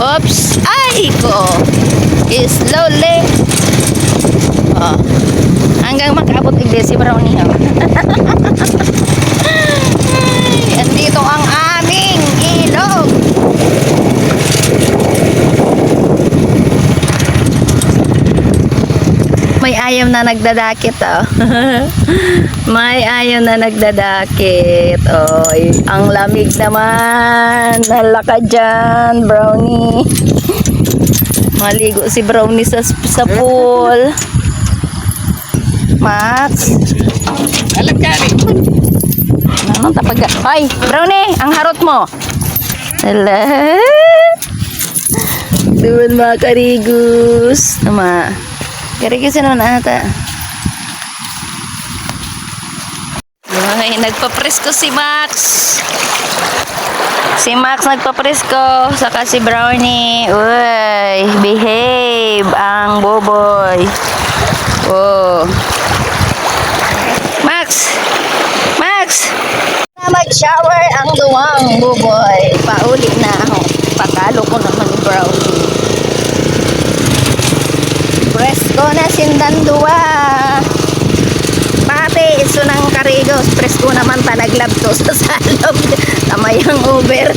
Oops. Ay ko. Slowly. Oh. Hanggang mag-abot si Brownie. Oh. Ay, andito ang aming ilog. May ayaw na nagdadakit, oh. May ayaw na nagdadakit. Oh, ang lamig naman. Nalaka dyan, Brownie. Maligo si Brownie sa pool. Max. Alagkari. Anong tapag... Ay, Brownie, ang harot mo. Hala. Doon mga karigus. Tama. Karigus naman ata. Ay, nagpapresko si Max. Si Max nagpapresko. Saka si Brownie. Uy, behave ang boboy. Oh. Max! Max! Mag-shower ang duwang boboy. Paulit na ako. Patalo ko naman ni Brownie. Presko na sindan duwa. Pati iso ng karigos. Presko naman panaglab to sa salog. Tamayang Uber.